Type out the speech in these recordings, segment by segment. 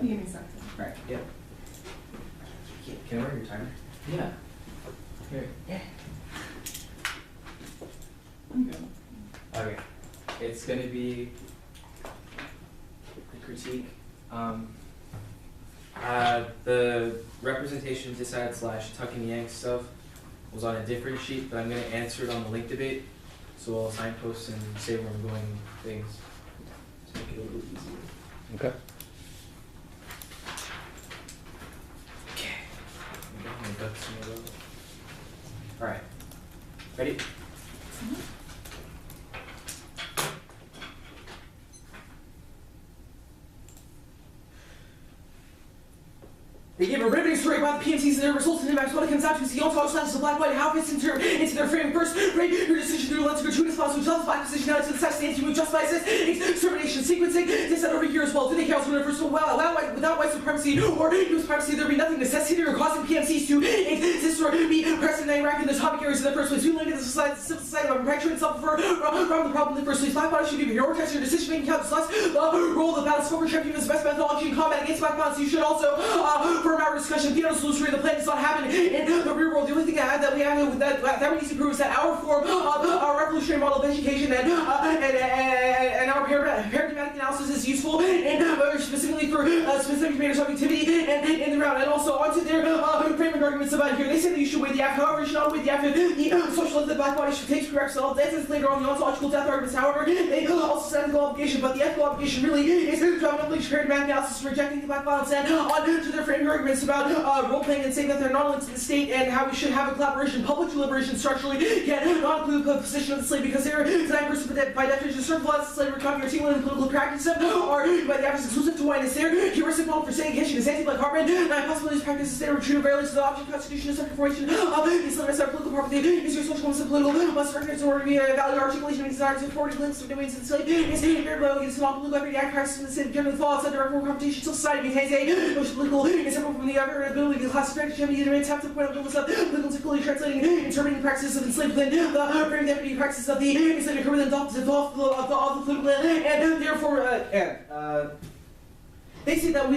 Give me a second. All right. Yeah. Can I run your timer? Yeah. Here. Yeah. I'm good. Okay. It's gonna be a critique. The representation decide / tuck and yank stuff was on a different sheet, but I'm gonna answer it on the link debate. So I'll signpost and say where I'm going with things to make it a little easier. Okay. All right. Ready? They gave a riveting story about the PMCs and their results, and impacts. What it comes down to is the all-talk classes of black, white, and how it fits into their framing. First, rate your decision through the lens of gratuitous thoughts, which justify position out to the sex stance, which justifies this extermination sequencing. They said over here as well. Do they count when first without white supremacy or U.S. primacy, there would be nothing necessitating or causing PMCs to exist or be present in Iraq in the topic areas in the first place. We limited the civil society by perpetuating itself from the problem in the first place. Black bodies should be prioritized. Your decision-making counts less. The role of the battle spoken champion is best methodology in combat against black violence. You should also firm our discussion. The solution the plan does not happen in the real world. The only thing that we have that we need to prove is that our form of our revolutionary model of education and our paradigmatic analysis is useful and specifically for specific domain of subjectivity and in the round. And also onto their framing arguments about here. They say that you should weigh the after. However, you should not weigh the after. The social life that black body should take correct self. That's later on the ontological death arguments. However, they also said ethical obligation, but the ethical obligation really is to have an obligation paradigmatic analysis rejecting the black violence and on to their framing arguments about role-playing and saying that they're not linked to the state and how we should have a collaboration. Public deliberation structurally can not include the position of the slave because they're designed person by definition to serve laws, slavery, copy, or teaming political practice or by the actions exclusive to whiteness. They're heuristic model for saying hitching is anti-black harmony. Nine possibilities practice is state retreat of violence to the object constitution of separate formation of Islamic political property is your social and political must recognize in order to be a valid articulation of desires and forwarding links of domains and slave is very low against non-political everyday act practice in the state of general thoughts under reform competition until society maintains a most political inseparable from the other ability to class practice to attempt to point out what's up political difficulty translating interpreting practices of enslavement the framing deputy practices of the Islamic within the political and therefore they say that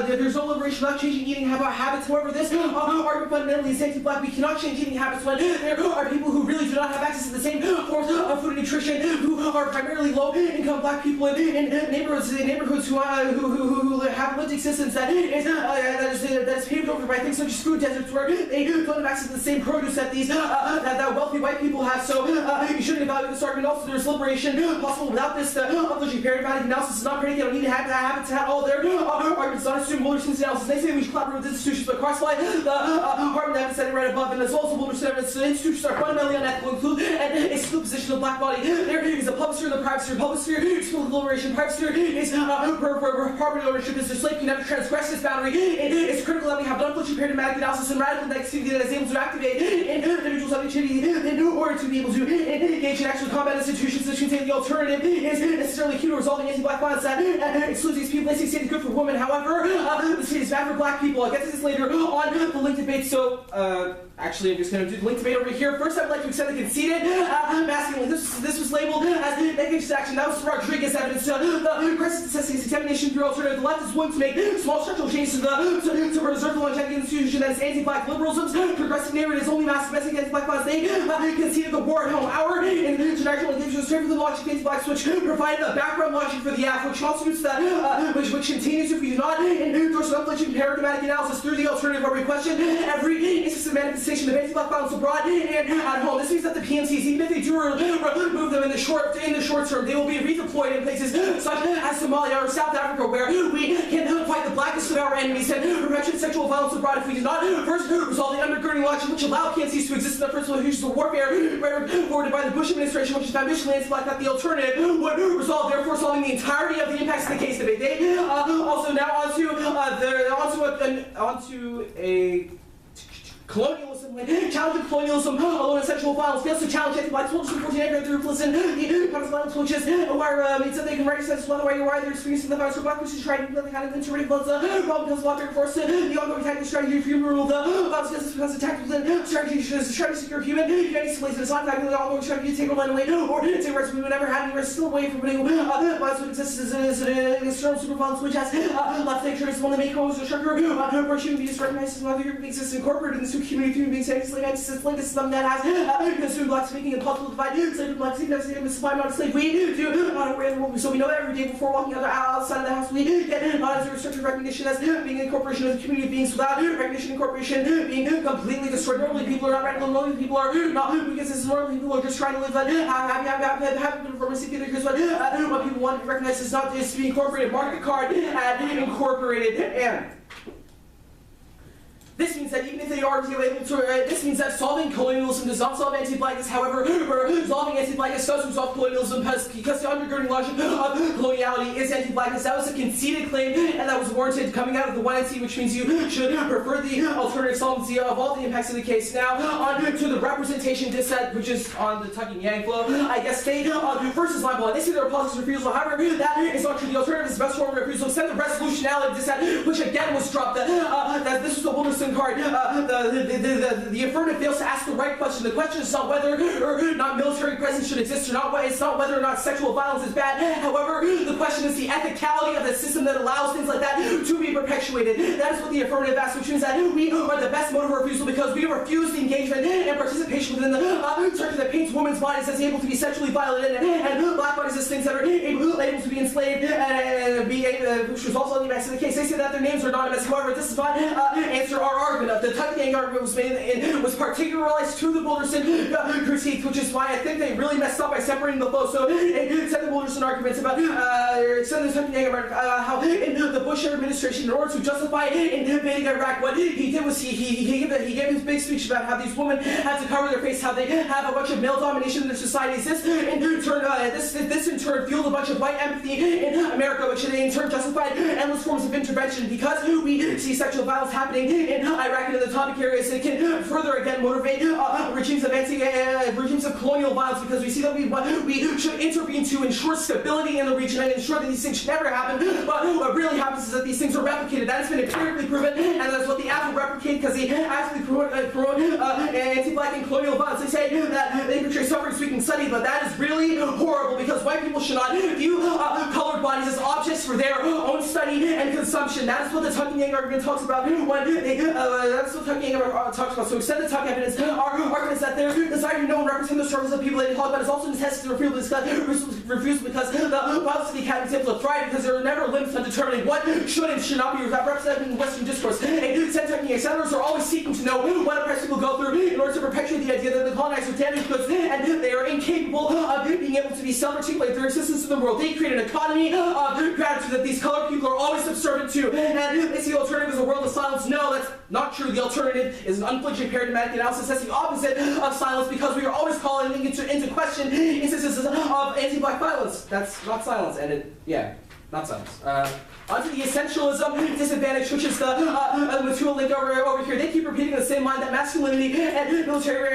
there's no liberation without changing eating habits. However, this argument fundamentally is anti-black. We cannot change eating habits when there are people who really do not have access to the same forms of food and nutrition, who are primarily low-income black people in neighborhoods who have lived existence that is paved over by things such as food deserts, where they don't have access to the same produce that these that wealthy white people have. So you shouldn't evaluate this argument. Also, there's liberation possible without this. The paradigmatic analysis is not predicated on needing habits at all. Arguments not assume Wilderson's analysis. They say we should collaborate with institutions, but crossfly the argument that is said right above, and as well as Wilderson's evidence, the institutions are fundamentally unethical, include and exclude position of black body. There is a public sphere and the private sphere. Public sphere is political liberation. Private sphere is property ownership. Is their slave can never transgress this boundary. It's critical that we have non-flinching paradigmatic analysis and radical negativity that is able to activate individuals' objectivity in order to be able to engage in actual combat institutions that contain the alternative is necessarily key to resolving anti-black violence that excludes these people. They say it's good for women. However, the state is bad for black people. I'll get to this later on the link debate. So, actually, I'm just going to do the link debate over here. First, I'd like to accept the conceded masculine. This was labeled as negative action. That was Rodriguez evidence. The crisis necessitates examination through alternative. The left is willing to make small structural changes to preserve the longevity of the institution that is anti-black liberalism's progressive narrative is only massive messing against black violence. They conceded the war at home hour in the international engagement straight from the logic against blacks, which provided the background logic for the act, which constitutes that which continues if we do not endorse an unflinching paradigmatic analysis through the alternative where we question every instance of manifestation of anti-black violence abroad and at home. This means that the PMCs, even if they do remove them in the short term, they will be redeployed in places such as Somalia or South Africa, where we can fight the blackest of our enemies and perpetuate sexual violence abroad if we do not first resolve the undergirding logic which allow PMCs to exist in the first place. The warfare forwarded by the Bush administration, which is foundationally anti-black, that the alternative would resolve, therefore solving the entirety of the impacts of the case debate. They also now onto a colonialism challenging colonialism alone and sexual violence, fails to challenge anti-black soldiers reporting anger through listen the kind of violence which is where means that they can recognize whether they're experiencing the violence or black person trying to kind of integrate the problem because black force the ongoing tactic strategy for human rule the violence because the tactical strategy is trying to secure humanity slaves and it's not the ongoing strategy to take a line away or take rights we would never have any rights still away from putting violence that exists as an external super violence which has left nature is one that may cause a structure where human beings recognized as another human being exists incorporated into community human beings slave anti-slave system that has consumed black speaking and possible divide slave and black speaking and supply not a slave we do not aware of the world so we know that every day before walking outside of the house we get not as a restricted recognition as being a corporation of the community of beings without recognition and corporation being completely destroyed. Normally people are not radical, normally people are not because normally people are just trying to live happy performance because what people want to recognize is not just being incorporated, market card and incorporated and this means that even if they are able to, this means that solving colonialism does not solve anti-blackness, however, solving anti-blackness does resolve colonialism because the undergirding logic of coloniality is anti-blackness. That was a conceded claim and that was warranted coming out of the 1NC, which means you should prefer the alternative solvency of all the impacts of the case. Now, on to the representation dissent, which is on the Tuck and Yang flow. I guess they, first is libel. They say there are policies of refusal, however, that is not true. The alternative is the best form of refusal, except the resolutionality dissent, which again was dropped. That this was the Wilderson card. The affirmative fails to ask the right question. The question is not whether or not military presence should exist or not. It's not whether or not sexual violence is bad. However, the question is the ethicality of the system that allows things like that to be perpetuated. That is what the affirmative asks, which means that we are the best motive of refusal because we refuse the engagement and participation within the structure that paints women's bodies as able to be sexually violated and black bodies as things that are able to be enslaved and be which results in the effects of the case. They say that their names are anonymous. However, this is not answer our argument. The Tuck and Yang argument was particularized to the Wilderson critique, which is why I think they really messed up by separating the flow. So it said the Wilderson arguments about said the Tuck and Yang about how in the Bush administration, in order to justify invading Iraq, what he did was he gave his big speech about how these women had to cover their face, how they have a bunch of male domination in their societies. This in turn fueled a bunch of white empathy in America, which in turn justified endless forms of intervention because we see sexual violence happening in Iraq and in the atomic areas. It can further again motivate regimes of colonial violence because we see that we should intervene to ensure stability in the region and ensure that these things should never happen. But what really happens is that these things are replicated. That has been empirically proven, and that's what the apps will replicate because they actually promote anti-black and colonial violence. They say that they portray suffering so we can study, but that is really horrible because white people should not view colored bodies as objects for their own study and consumption. That is what the Tuck and Yang argument talks about when they that's what Tuck and Yang talks about. So extended Tuck evidence are arguments that their desire to know and represent the struggles of people they talk about is also necessary to refuse because the violence of the academy is able to thrive because there are never limits on determining what should and should not be represented in Western discourse. And Tuck and Yang senators are always seeking to know what oppressed people go through in order to perpetuate the idea that the colonizers are damaged goods and they are incapable of being able to be self-articulate their existence in the world. They create an economy of gratitude that these colored people are always subservient to. And they see the alternative as a world of silence. No, that's not true. The alternative is an unflinching paradigmatic analysis. That's the opposite of silence because we are always calling into question instances of anti-black violence. That's not silence, and not silence. Onto the essentialism disadvantage, which is the material link over here. They keep repeating the same line that masculinity and military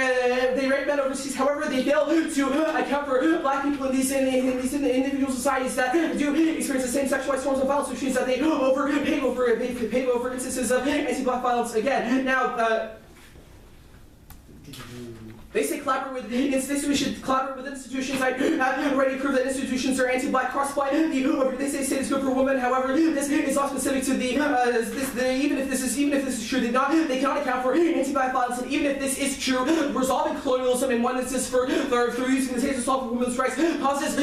they rate men overseas. However, they fail to account for black people in these individual societies that do experience the same sexualized forms of violence, which means that they pave over instances of anti-black violence again. Now. They say we should collaborate with institutions. I have already proved that institutions are anti-black cross-apply. They say state is good for women. However, this is not specific to the even if this is true, they cannot account for anti-black violence. And even if this is true, resolving colonialism in one instance for using the state to solve women's rights causes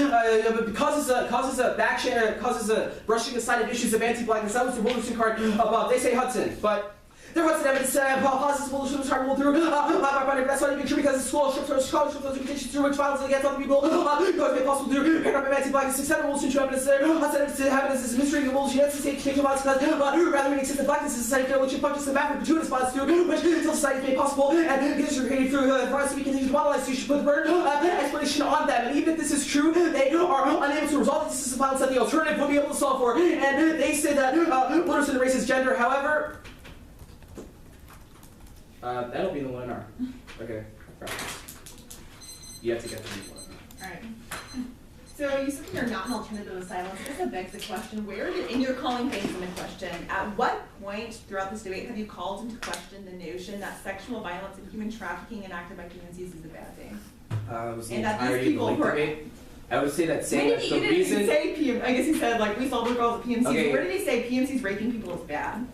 a brushing aside of issues of anti-blackness. That was the Wilderson card above. They say Hudson, but. There was evidence pauses Wilderson was trying to through that's not even true because the scholarships those invitations through which violence against other people because it's possible to pick up anti-blackness, etc. Wilderson to evidence there. Evidence is mystery of Wilderson yet to say change of violence rather than exist in blackness in society which punches the back with gratuitous violence through which until society is made possible and conditions are created through violence to be continued to modelize. So you should put the burden explanation on them. And even if this is true, they are unable to resolve the instances of violence that the alternative would be able to solve for. And they say that Wilderson erases gender. However, That'll be the 1R. Okay. You have to get the 1R. Alright. So you said you're not an alternative to silence. I guess that begs the question, and you're calling things into question. At what point throughout this debate have you called into question the notion that sexual violence and human trafficking enacted by PMCs is a bad thing? Was the And that these entirety of the people link who are- debate? I would say that saying that You the didn't reason. say PM. I guess he said like we solve the girls at PMCs. Okay. Where did he say PMCs raping people is bad?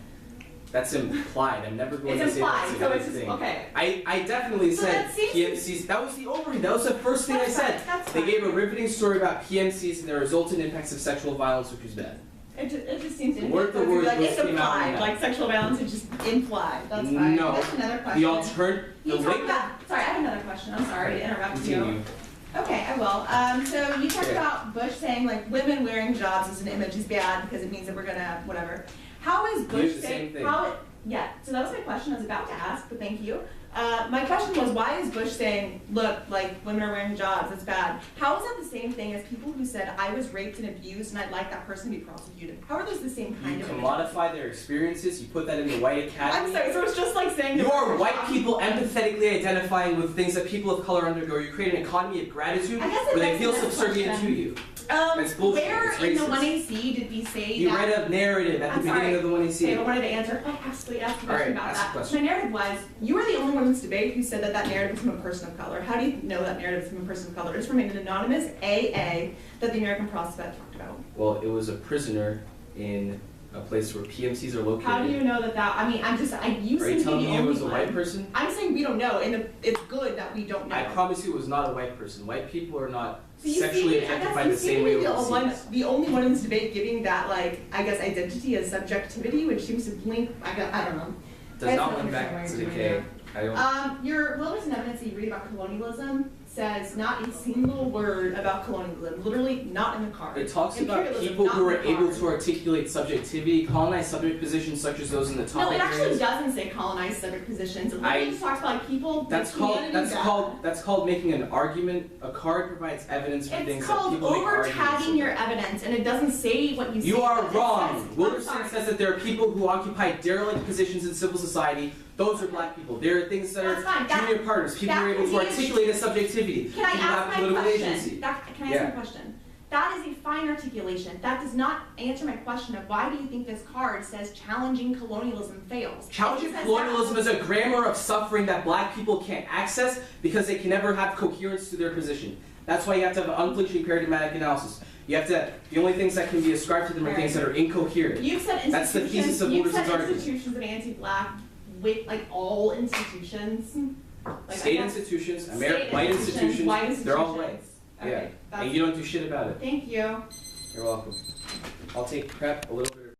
That's implied. I'm never going It's to say implied, that's a so good it's just thing. okay. I definitely So said that seems- PMCs. That was the overview. That was the first thing I said. That's They fine. gave a riveting story about PMCs and their resultant impacts of sexual violence, which was bad. It just seems The word like was it's came out in implied, that. like sexual violence is just implied. That's fine. No. That's another question. The alternative. You talk about. Sorry, I have another question. I'm sorry to interrupt Continue. you. Okay, I will. So you talked Okay. about Bush saying like women wearing hijabs as an image is bad because it means that we're gonna whatever. How is Bush Use the saying? same thing. Yeah. So that was my question. I was about to ask, but thank you. My question was, why is Bush saying, look, like women are wearing hijabs, it's bad? How is that the same thing as people who said I was raped and abused and I'd like that person to be prosecuted? How are those the same kind You of? commodify their experiences. You put that in the white academy. I'm sorry. So it's just like saying You that are we're white shocked. people empathetically identifying with things that people of color undergo. You create an economy of gratitude I guess it where they begs feel another subservient question. to you. That's bullshit. Where It's in the racist. 1AC did we say You that? read a narrative at the I'm beginning sorry. of the 1AC. Okay, I wanted to answer. I actually asked a question Alright, about ask that. the question. My narrative was, you were the only one in this debate who said that that narrative is from a person of color. How do you know that narrative is from a person of color? It's from an anonymous AA that the American Prospect talked about. Well, it was a prisoner in a place where PMCs are located. How do you know that that, I mean, you Are seem you to be telling the me it only was a white one. person? I'm saying we don't know, and it's good that we don't know. I promise you it was not a white person. White people are not So you sexually seem- I objectified guess the you seem same to way be overseas. the only one in this debate giving that, like, I guess, identity as subjectivity, which seems to link, I don't know. Does I not don't link back understand to why you're decay. I don't. Your Wilderness and Evidence that you read about colonialism says not a single word about colonialism, literally not in the card. It talks about Imperialism, people not who in are the able card. to articulate subjectivity, colonize subject positions such as those in the No, topic it actually areas. doesn't say colonized subject positions. It literally just talks about like people. That's with called humanity that- that's called making an argument. A card provides evidence for It's things called that people make over arguments tagging your about. evidence, and it doesn't say what you say. You are It wrong. says- I'm Wilderson sorry. says that there are people who occupy derelict positions in civil society. Those are black people. There are things that That's fine. are That- junior partners. People that who are able can to be a- articulate a subjectivity. Can I People have ask my political question? agency. Can I ask Yeah. my question? That is a fine articulation. That does not answer my question of why do you think this card says challenging colonialism fails? Challenging It says colonialism that- is a grammar of suffering that black people can't access because they can never have coherence to their position. That's why you have to have an unflinching paradigmatic analysis. You have to, the only things that can be ascribed to them are things that are incoherent. You've said institutions. That's the thesis of You've Wilderson's said argument. institutions of anti-black, with like all institutions. Like, State I guess- institutions, state white institutions, white they're all white. institutions. Yeah. Okay, And you don't do shit about it. thank you. You're welcome. I'll take prep a little.